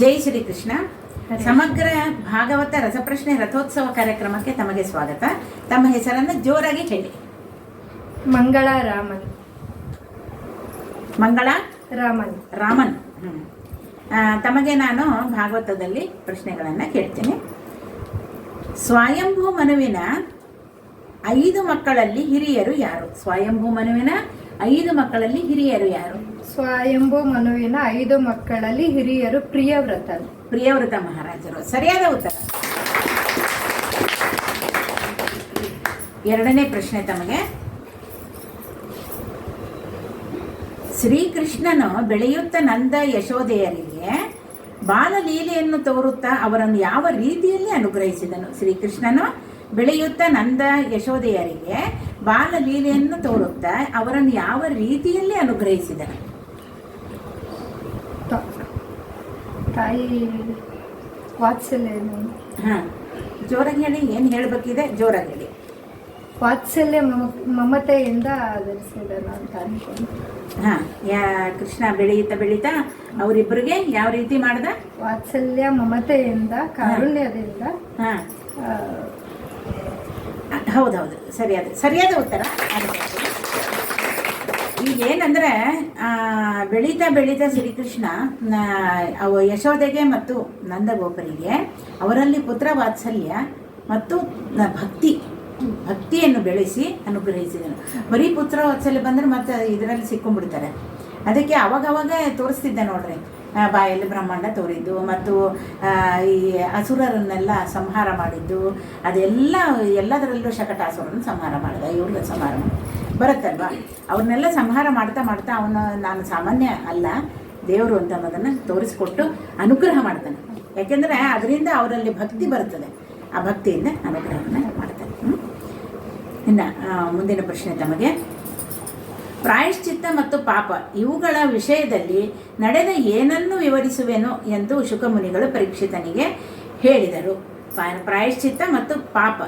ಜೈ ಶ್ರೀಕೃಷ್ಣ. ಸಮಗ್ರ ಭಾಗವತ ರಸಪ್ರಶ್ನೆ ರಥೋತ್ಸವ ಕಾರ್ಯಕ್ರಮಕ್ಕೆ ತಮಗೆ ಸ್ವಾಗತ. ತಮ್ಮ ಹೆಸರನ್ನು ಜೋರಾಗಿ ಹೇಳಿ. ಮಂಗಳ ರಾಮನ್. ಮಂಗಳ ರಾಮನ್. ರಾಮನ್. ತಮಗೆ ನಾನು ಭಾಗವತದಲ್ಲಿ ಪ್ರಶ್ನೆಗಳನ್ನು ಕೇಳ್ತೇನೆ. ಸ್ವಯಂಭೂ ಮನುವಿನ 5 ಮಕ್ಕಳಲ್ಲಿ ಹಿರಿಯರು ಯಾರು? ಸ್ವಯಂಭೂ ಮನುವಿನ 5 ಮಕ್ಕಳಲ್ಲಿ ಹಿರಿಯರು ಯಾರು? ಸ್ವಯಂಭೂ ಮನುವಿನ 5 ಮಕ್ಕಳಲ್ಲಿ ಹಿರಿಯರು ಪ್ರಿಯವ್ರತರು. ಪ್ರಿಯವ್ರತ ಮಹಾರಾಜರು. ಸರಿಯಾದ ಉತ್ತರ. ಎರಡನೇ ಪ್ರಶ್ನೆ ತಮಗೆ. ಶ್ರೀಕೃಷ್ಣನು ಬೆಳೆಯುತ್ತ ನಂದ ಯಶೋದೆಯರಿಗೆ ಬಾಲಲೀಲೆಯನ್ನು ತೋರುತ್ತಾ ಅವರನ್ನು ಯಾವ ರೀತಿಯಲ್ಲಿ ಅನುಗ್ರಹಿಸಿದನು? ಶ್ರೀಕೃಷ್ಣನು ಬೆಳೆಯುತ್ತ ನಂದ ಯಶೋದೆಯರಿಗೆ ಬಾಲಲೀಲೆಯನ್ನು ತೋರುತ್ತಾ ಅವರನ್ನು ಯಾವ ರೀತಿಯಲ್ಲಿ ಅನುಗ್ರಹಿಸಿದನು? ತಾಯಿ ವಾತ್ಸಲ್ಯ. ಜೋರಾಗಿ ಹೇಳಿ. ಏನು ಹೇಳಬೇಕಿದೆ ಜೋರಾಗಿ ಹೇಳಿ. ವಾತ್ಸಲ್ಯ ಮಮತೆಯಿಂದ ಆಧರಿಸಿದನು ಅಂತ ಅನ್ಕೊಂಡು. ಕೃಷ್ಣ ಬೆಳೀತಾ ಅವರಿಬ್ಬರಿಗೆ ಯಾವ ರೀತಿ ಮಾಡ್ದ? ವಾತ್ಸಲ್ಯ ಮಮತೆಯಿಂದ, ಕಾರುಣ್ಯದಿಂದ. ಹೌದೌದು, ಸರಿಯಾದ ಉತ್ತರ. ಈಗ ಏನಂದ್ರೆ ಬೆಳೀತಾ ಶ್ರೀಕೃಷ್ಣ ಯಶೋದೆಗೆ ಮತ್ತು ನಂದಗೋಪರಿಗೆ ಅವರಲ್ಲಿ ಪುತ್ರ ವಾತ್ಸಲ್ಯ ಮತ್ತು ಭಕ್ತಿಯನ್ನು ಬೆಳೆಸಿ ಅನುಗ್ರಹಿಸಿದನು. ಬರೀ ಪುತ್ರ ವಾತ್ಸಲ್ಯ ಬಂದರೆ ಮತ್ತೆ ಇದರಲ್ಲಿ ಸಿಕ್ಕೊಂಡ್ಬಿಡ್ತಾರೆ. ಅದಕ್ಕೆ ಅವಾಗವಾಗ ತೋರಿಸ್ತಿದ್ದೆ ನೋಡ್ರಿ. ಬಾಯಲ್ಲಿ ಬ್ರಹ್ಮಾಂಡ ತೋರಿದ್ದು ಮತ್ತು ಈ ಅಸುರರನ್ನೆಲ್ಲ ಸಂಹಾರ ಮಾಡಿದ್ದು, ಎಲ್ಲದರಲ್ಲೂ ಶಕಟಾಸುರನ್ನು ಸಂಹಾರ ಮಾಡಿದ. ಇವ್ರನ್ನ ಸಂಹಾರ ಬರುತ್ತಲ್ವ, ಅವ್ರನ್ನೆಲ್ಲ ಸಂಹಾರ ಮಾಡ್ತಾ ನಾನು ಸಾಮಾನ್ಯ ಅಲ್ಲ, ದೇವರು ಅಂತ ಅನ್ನೋದನ್ನು ತೋರಿಸ್ಕೊಟ್ಟು ಅನುಗ್ರಹ ಮಾಡ್ತಾನೆ. ಯಾಕೆಂದರೆ ಅದರಿಂದ ಅವರಲ್ಲಿ ಭಕ್ತಿ ಬರ್ತದೆ. ಆ ಭಕ್ತಿಯಿಂದ ಅನುಗ್ರಹವನ್ನು ಮಾಡ್ತಾನೆ. ಇನ್ನು ಮುಂದಿನ ಪ್ರಶ್ನೆ ತಮಗೆ. ಪ್ರಾಯಶ್ಚಿತ್ತ ಮತ್ತು ಪಾಪ ಇವುಗಳ ವಿಷಯದಲ್ಲಿ ನಡೆದ ಏನನ್ನು ವಿವರಿಸುವೆನು ಎಂದು ಶುಕಮುನಿಗಳು ಪರೀಕ್ಷಿತನಿಗೆ ಹೇಳಿದರು. ಪ್ರಾಯಶ್ಚಿತ್ತ ಮತ್ತು ಪಾಪ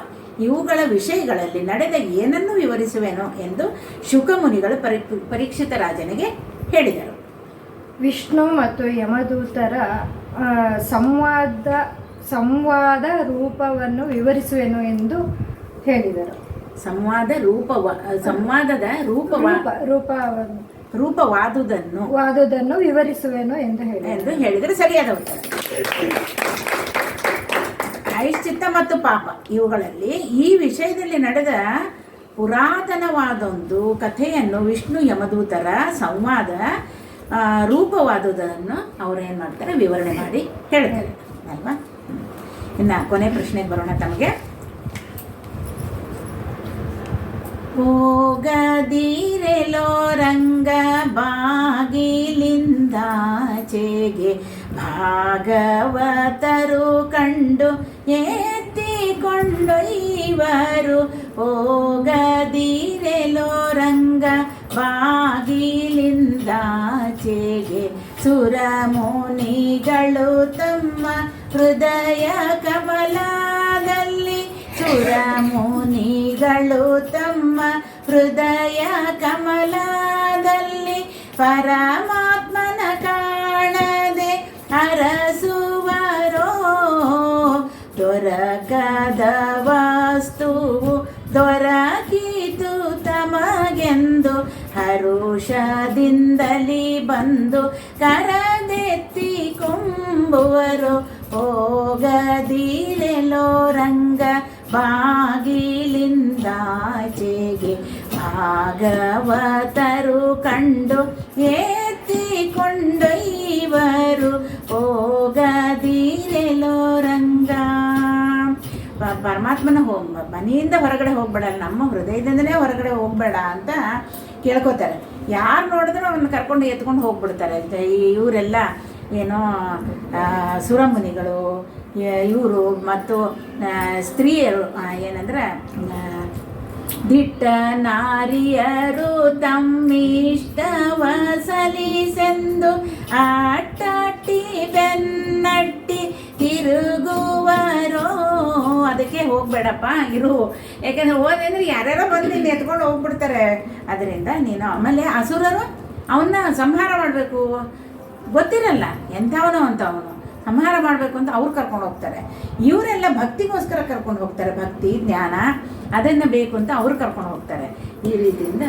ಇವುಗಳ ವಿಷಯಗಳಲ್ಲಿ ನಡೆದ ಏನನ್ನು ವಿವರಿಸುವೆನು ಎಂದು ಶುಕಮುನಿಗಳು ಪರೀಕ್ಷಿತ ರಾಜನಿಗೆ ಹೇಳಿದರು. ವಿಷ್ಣು ಮತ್ತು ಯಮದೂತರ ಸಂವಾದ ರೂಪವನ್ನು ವಿವರಿಸುವೆನು ಎಂದು ಹೇಳಿದರು. ಸಂವಾದದ ರೂಪವಾದುದನ್ನು ವಿವರಿಸುವೆನು ಎಂದು ಹೇಳಿದರೆ ಸರಿಯಾದ ಉತ್ತರ. ಪ್ರಾಯಶ್ಚಿತ್ತ ಮತ್ತು ಪಾಪ ಇವುಗಳಲ್ಲಿ ಈ ವಿಷಯದಲ್ಲಿ ನಡೆದ ಪುರಾತನವಾದೊಂದು ಕಥೆಯನ್ನು ವಿಷ್ಣು ಯಮದೂತರ ಸಂವಾದ ರೂಪವಾದುದನ್ನು ಅವರು ಏನು ಮಾಡ್ತಾರೆ, ವಿವರಣೆ ಮಾಡಿ ಹೇಳ್ತಾರೆ ಅಲ್ವಾ. ಇನ್ನು ಕೊನೆ ಪ್ರಶ್ನೆಗೆ ಬರೋಣ ತಮಗೆ. ಹೋಗದಿರೆಲೋ ರಂಗ ಬಾಗಿಲಿಂದಾಚೆಗೆ ಭಾಗವತರು ಕಂಡು ಎತ್ತಿಕೊಂಡೊಯ್ವರು. ಹೋಗದಿರೆಲೋ ರಂಗ ಬಾಗಿಲಿಂದಾಚೆಗೆ ಸುರಮುನಿಗಳು ತಮ್ಮ ಹೃದಯ ಕಮಲದಲ್ಲಿ, ಸುರಮುನಿಗಳು ತಮ್ಮ ಹೃದಯ ಕಮಲದಲ್ಲಿ ಪರಮಾತ್ಮನ ಕಾಣದೆ ಅರಸುವರೋ. ದೊರಕದ ವಸ್ತುವು ದೊರಕಿತು ತಮಗೆಂದು ಹರುಷದಿಂದಲಿ ಬಂದು ಕರದೆತ್ತಿ ಕೊಂಬುವರು. ಹೋಗದಿರೆಲೋ ರಂಗ ಬಾಗಿಲಿಂದಾಚೆಗೆ ಭಾಗವತರು ಕಂಡು ಎತ್ತಿಕೊಂಡೊಯ್ವರು. ಹೋಗದಿರೆಲೋ ರಂಗ. ಪರಮಾತ್ಮನ ಮನೆಯಿಂದ ಹೊರಗಡೆ ಹೋಗ್ಬೇಡಲ್ಲ, ನಮ್ಮ ಹೃದಯದಿಂದಲೇ ಹೊರಗಡೆ ಹೋಗ್ಬೇಡ ಅಂತ ಕೇಳ್ಕೊತಾರೆ. ಯಾರು ನೋಡಿದ್ರು ಅವನ್ನ ಕರ್ಕೊಂಡು ಎತ್ಕೊಂಡು ಹೋಗ್ಬಿಡ್ತಾರೆ. ಇವರೆಲ್ಲ ಏನೋ ಸುರಮುನಿಗಳು ಇವರು ಮತ್ತು ಸ್ತ್ರೀಯರು ಏನಂದ್ರೆ ದಿಟ್ಟ ನಾರಿಯರು ತಮ್ಮಿಷ್ಟವ ಸಲಿಸೆಂದು ಅಟ್ಟಿ ಬೆನ್ನಟ್ಟಿ ತಿರುಗುವರೋ. ಅದಕ್ಕೆ ಹೋಗ್ಬೇಡಪ್ಪ ಇರು, ಯಾಕೆಂದ್ರೆ ಹೋದೆ ಅಂದ್ರೆ ಯಾರ್ಯಾರೋ ಬಂದು ನೀನು ಎತ್ಕೊಂಡು ಹೋಗ್ಬಿಡ್ತಾರೆ. ಅದರಿಂದ ನೀನು ಆಮೇಲೆ ಅಸುರರು ಅವನ್ನ ಸಂಹಾರ ಮಾಡಬೇಕು, ಗೊತ್ತಿರಲ್ಲ ಎಂಥವನು ಅಂತ ಅವನು ಸಂಹಾರ ಮಾಡಬೇಕು ಅಂತ ಅವ್ರು ಕರ್ಕೊಂಡು ಹೋಗ್ತಾರೆ. ಇವರೆಲ್ಲ ಭಕ್ತಿಗೋಸ್ಕರ ಕರ್ಕೊಂಡು ಹೋಗ್ತಾರೆ, ಭಕ್ತಿ ಜ್ಞಾನ ಅದನ್ನು ಬೇಕು ಅಂತ ಅವ್ರು ಕರ್ಕೊಂಡು ಹೋಗ್ತಾರೆ. ಈ ರೀತಿಯಿಂದ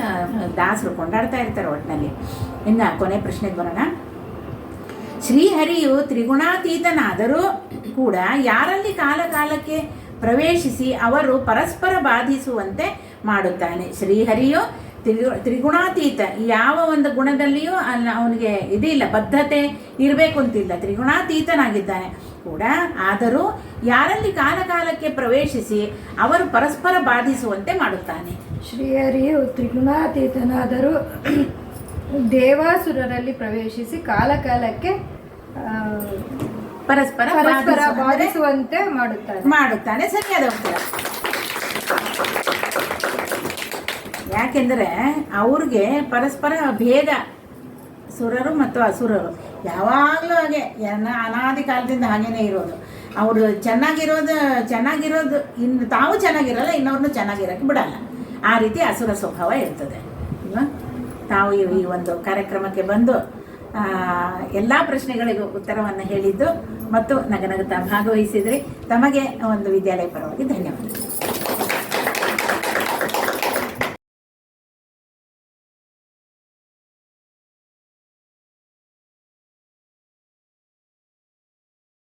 ದಾಸರು ಕೊಂಡಾಡ್ತಾ ಇರ್ತಾರೆ ಒಟ್ಟಿನಲ್ಲಿ. ಇನ್ನು ಕೊನೆ ಪ್ರಶ್ನೆಗೆ ಬರೋಣ. ಶ್ರೀಹರಿಯು ತ್ರಿಗುಣಾತೀತನಾದರೂ ಕೂಡ ಯಾರಲ್ಲಿ ಕಾಲಕಾಲಕ್ಕೆ ಪ್ರವೇಶಿಸಿ ಅವರು ಪರಸ್ಪರ ಬಾಧಿಸುವಂತೆ ಮಾಡುತ್ತಾನೆ. ಶ್ರೀಹರಿಯು ತ್ರಿಗುಣಾತೀತ, ಯಾವ ಒಂದು ಗುಣದಲ್ಲಿಯೂ ಅವನಿಗೆ ಇದಿಲ್ಲ, ಬದ್ಧತೆ ಇರಬೇಕು ಅಂತಿಲ್ಲ, ತ್ರಿಗುಣಾತೀತನಾಗಿದ್ದಾನೆ ಕೂಡ. ಆದರೂ ಯಾರಲ್ಲಿ ಕಾಲಕಾಲಕ್ಕೆ ಪ್ರವೇಶಿಸಿ ಅವರು ಪರಸ್ಪರ ಬಾಧಿಸುವಂತೆ ಮಾಡುತ್ತಾನೆ. ಶ್ರೀಹರಿಯು ತ್ರಿಗುಣಾತೀತನಾದರೂ ದೇವಾಸುರರಲ್ಲಿ ಪ್ರವೇಶಿಸಿ ಕಾಲಕಾಲಕ್ಕೆ ಪರಸ್ಪರ ಬಾಧಿಸುವಂತೆ ಮಾಡುತ್ತಾನೆ. ಸರಿಯಾದ ಉತ್ತರ. ಯಾಕೆಂದರೆ ಅವ್ರಿಗೆ ಪರಸ್ಪರ ಭೇದ, ಸುರರು ಮತ್ತು ಅಸುರರು ಯಾವಾಗಲೂ ಹಾಗೆ ಅನಾದಿ ಕಾಲದಿಂದ ಹಾಗೇನೇ ಇರೋದು. ಅವರು ಚೆನ್ನಾಗಿರೋದು ಇನ್ನು ತಾವು ಚೆನ್ನಾಗಿರಲ್ಲ, ಇನ್ನವ್ರನ್ನೂ ಚೆನ್ನಾಗಿರೋಕ್ಕೆ ಬಿಡಲ್ಲ. ಆ ರೀತಿ ಅಸುರ ಸ್ವಭಾವ ಇರ್ತದೆ ಅಲ್ವಾ. ತಾವು ಈ ಒಂದು ಕಾರ್ಯಕ್ರಮಕ್ಕೆ ಬಂದು ಎಲ್ಲ ಪ್ರಶ್ನೆಗಳಿಗೂ ಉತ್ತರವನ್ನು ಹೇಳಿದ್ದು ಮತ್ತು ನಗನಗುತ್ತಾ ಭಾಗವಹಿಸಿದ್ರಿ. ತಮಗೆ ಒಂದು ವಿದ್ಯಾಲಯ ಪರವಾಗಿ ಧನ್ಯವಾದ.